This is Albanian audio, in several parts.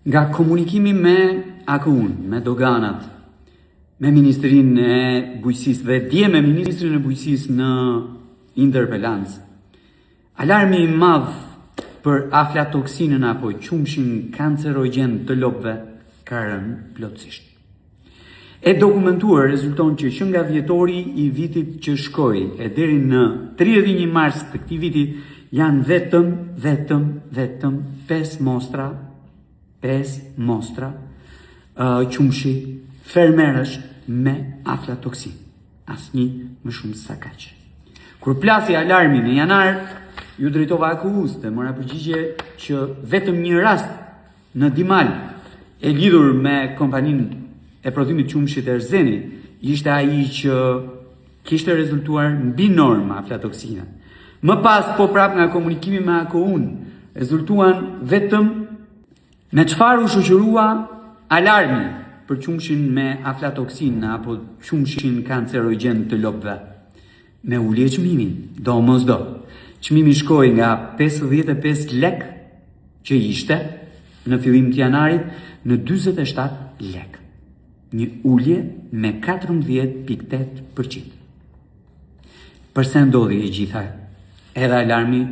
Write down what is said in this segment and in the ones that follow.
Nga komunikimi me AKU-n, me doganat, me Ministrinë e Bujqësisë dhe dje me Ministrin e Bujqësisë në interpelancë, alarmi i madh për aflatoksinën apo qumshin kancerogjen të lopëve ka rënë plotësisht. E dokumentuar rezulton që nga dhjetori i vitit që shkoi e deri në 31 mars të këtij viti janë vetëm 5 mostra qumshi fermerësh me aflatoksin. Asnjë më shumë sa kaq. Kur plasi alarmi në janar, ju drejtova AKU-s dhe mora përgjigje që vetëm një rast në Dimal e lidhur me kompaninë e prodhimit qumshit Erzeni ishte ai që kishte rezultuar mbi norma aflatoksina. Më pas po prap nga komunikimi me AKU-n rezultuan vetëm me çfarë u shoqërua alarmi për qumshin me aflatoksin apo qumshin kancerogjen të lopëve. Me ulje çmimi, domosdo. Çmimi shkoi nga 55 lek që ishte në fillim të janarit në 47 lek. Një ulje me 14.8%. Përse ndodhi e gjitha? Edhe alarmi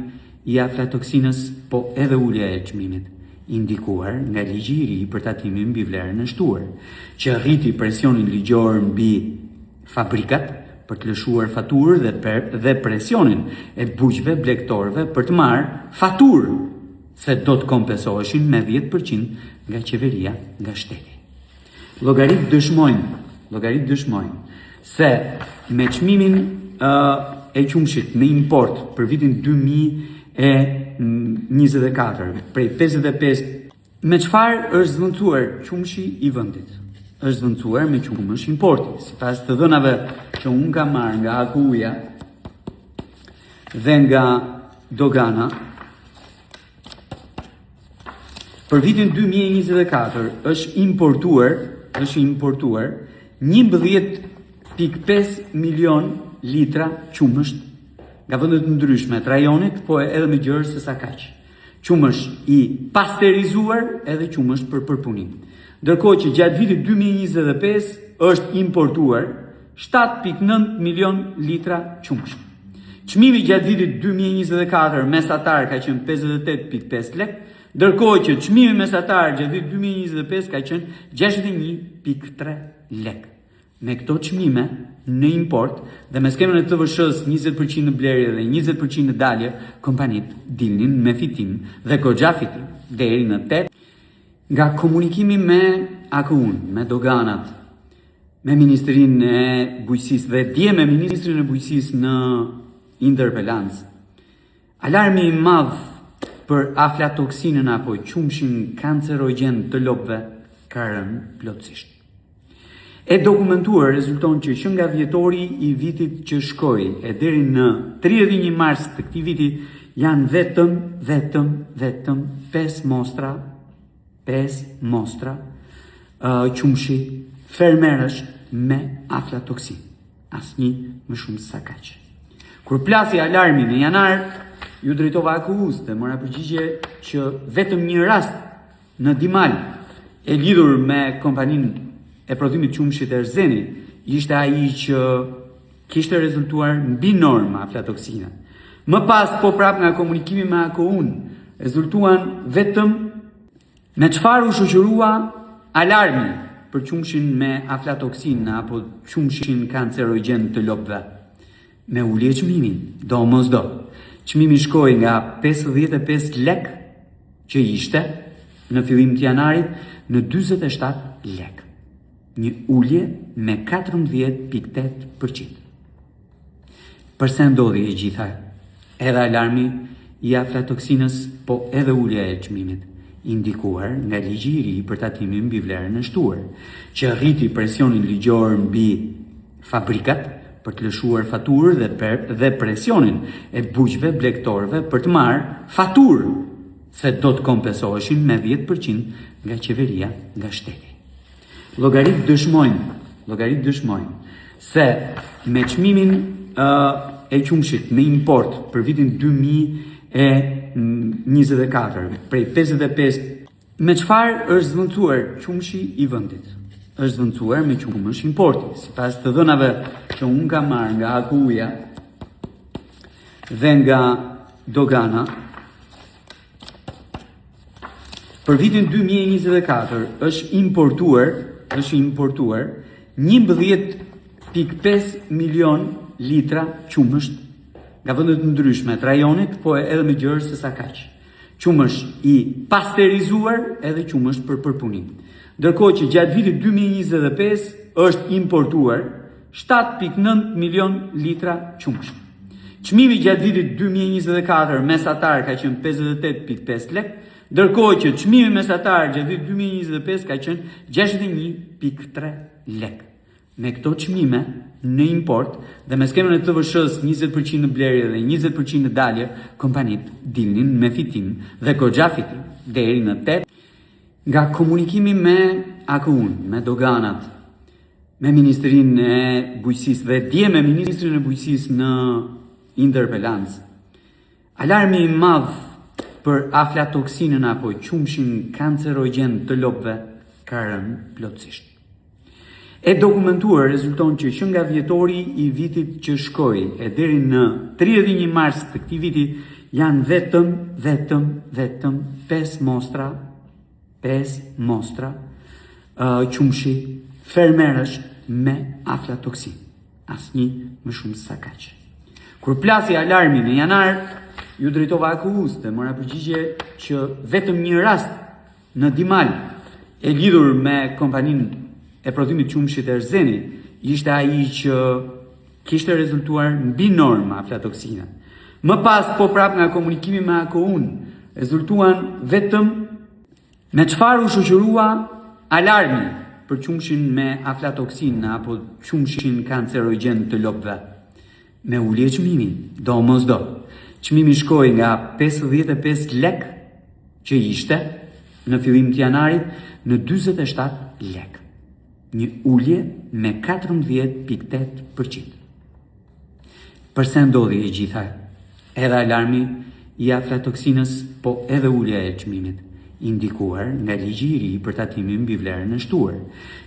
i aflatoksinës, po edhe ulja e çmimit, indikuar nga ligji i ri për tatimin mbi vlerën e shtuar, që rriti presionin ligjor mbi fabrikat për të lëshuar faturë dhe presionin e bujqve blegtorëve për të marrë faturë, se do të kompensoheshin me 10% nga qeveria, nga shteti. Llogaritë dëshmojnë se me çmimin e qumshit në import për vitin 2024 prej 55, me çfarë është zvendosur qumshi i vendit? Është zvendosur me qumësh importi, sipas të dhënave që unë kam marrë nga AKU-ja dhe nga dogana. Për vitin 2024 është importuar 11.5 milion litra qumësht nga vendet ndryshme të rajonit, po edhe me gjërë se sa kaq. Qumësht i pasterizuar edhe qumësht për përpunim. Ndërkohë që gjatë vitit 2025 është importuar 7.9 milion litra qumësht. Çmimi gjatë vitit 2024 mesatar ka qenë 58.5 lek, ndërkohë që çmimi mesatar gjatë vitit 2025 ka qenë 61.3 lek. Me këto çmime në import dhe me skemën e TVSH-s 20% në blerje dhe 20% në dalje, kompanitë dilnin me fitim dhe goxha fitim deri në 8. Nga komunikimi me AKU-n, me doganat, me Ministrinë e Bujqësisë dhe dje me Ministrin e Bujqësisë në interpelancë, alarmi i madh për aflatoksinën apo qumshin kancerogjen të lopëve ka rënë plotësisht. E dokumentuar rezulton që nga dhjetori i vitit që shkoi e deri në 31 mars të këtij viti janë vetëm 5 mostra qumshi fermerësh me aflatoksin. Asnjë më shumë sa kaq. Kur plasi alarmi në janar, ju drejtova AKU-s dhe mora përgjigje që vetëm një rast në Dimal e lidhur me kompaninë e prodhimit qumshit Erzeni ishte ai që kishte rezultuar mbi norma aflatoksina. Më pas po prap nga komunikimi me AKU-n rezultuan vetëm me çfarë u shoqërua alarmi për qumshin me aflatoksin apo qumshin kancerogjen të lopëve. Me ulje çmimi, domosdo. Çmimi shkoi nga 55 lek që ishte në fillim të janarit në 47 lek. Një ulje me 14.8%. Përse ndodhi e gjitha? Edhe alarmi i aflatoksinës, po edhe ulja e çmimit, indikuar nga ligji i ri për tatimin mbi vlerën e shtuar, që rriti presionin ligjor mbi fabrikat për të lëshuar faturë dhe presionin e bujqve blegtorëve për të marrë faturë, se do të kompensoheshin me 10% nga qeveria, nga shteti. Llogaritë dëshmojnë se me çmimin e qumshit në import për vitin 2024 prej 55 Me çfarë është zvendësuar qumshi i vendit? Është zvendësuar me qumësh importi, sipas të dhënave që unë kam marrë nga AKU-ja dhe nga dogana. Për vitin 2024 është importuar 11.5 milion litra qumësht nga vendet ndryshme të rajonit, po edhe me gjërë se sa kaq. Qumësht i pasterizuar edhe qumësht për përpunim. Ndërkohë që gjatë vitit 2025 është importuar 7.9 milion litra qumësht. Çmimi gjatë vitit 2024 mesatar ka qenë 58.5 lek, ndërkohë që çmimi mesatar gjatë vitit 2025 ka qenë 61.3 lek. Me këto çmime në import dhe me skemën e TVSH-s 20% në blerje dhe 20% në dalje, kompanitë dilnin me fitim dhe goxha fitim deri në 8. Nga komunikimi me AKU-n, me doganat, me Ministrinë e Bujqësisë dhe dje me Ministrin e Bujqësisë në interpelancë, alarmi i madh për aflatoksinën apo qumshin kancerogjen të lopëve ka rënë plotësisht. E dokumentuar rezulton që nga dhjetori i vitit që shkoi e deri në 31 mars të këtij viti janë vetëm 5 mostra qumshi fermerësh me aflatoksin. Asnjë më shumë sa kaq. Kur plasi alarmi në janar, ju drejtova AKU-s dhe mora përgjigje që vetëm një rast në Dimal e lidhur me kompaninë e prodhimit qumshit e Erzeni ishte ai që kishte rezultuar mbi norma aflatoksina. Më pas, po prap nga komunikimi me AKU-n, rezultuan vetëm me çfarë u shoqërua alarmi për qumshin me aflatoksin apo qumshin kancerogjen të lopëve. Me ulje çmimi, domosdo. Çmimi shkoi nga 55 lek që ishte në fillim të janarit në 47 lek. Një ulje me 14.8%. Përse ndodhi e gjitha? Edhe alarmi i aflatoksinës, po edhe ulja e çmimit, indikuar nga ligji i ri për tatimin mbi vlerën e shtuar,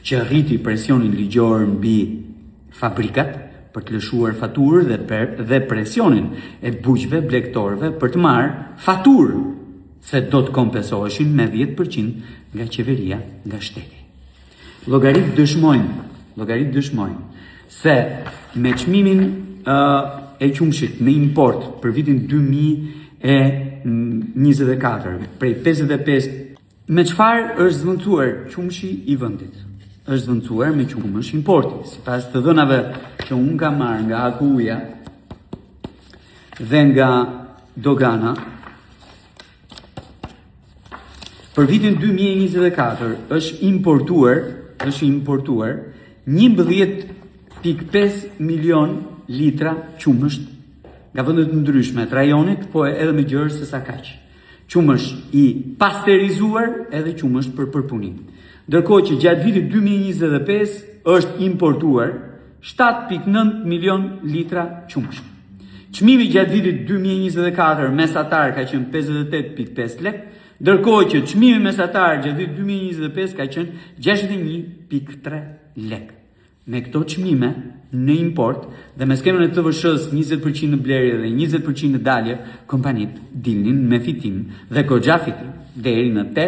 që rriti presionin ligjor mbi fabrikat për të lëshuar faturë dhe presionin e bujqve blegtorëve për të marrë faturë, se do të kompensoheshin me 10% nga qeveria, nga shteti. Llogaritë dëshmojnë se me çmimin e qumshit në import për vitin 2024 prej 55. Me çfarë është zvendësuar qumshi i vendit? Është zvendësuar me qumësh importi, sipas të dhënave që unë kam marrë nga AKU-ja dhe nga dogana. Për vitin 2024 është importuar 11.5 milion litra qumësht nga vendet ndryshme të rajonit, po edhe me gjërë se sa kaq. Qumësht i pasterizuar edhe qumësht për përpunim. Ndërkohë që gjatë vitit 2025 është importuar 7.9 milion litra qumësht. Çmimi gjatë vitit 2024 mesatar ka qenë 58.5 lek, ndërkohë që çmimi mesatar gjatë vitit 2025 ka qenë 61.3 lek. Me këto çmime në import dhe me skemën e TVSH-s 20% në blerje dhe 20% në dalje, kompanitë dilnin me fitim dhe goxha fitim deri në 8.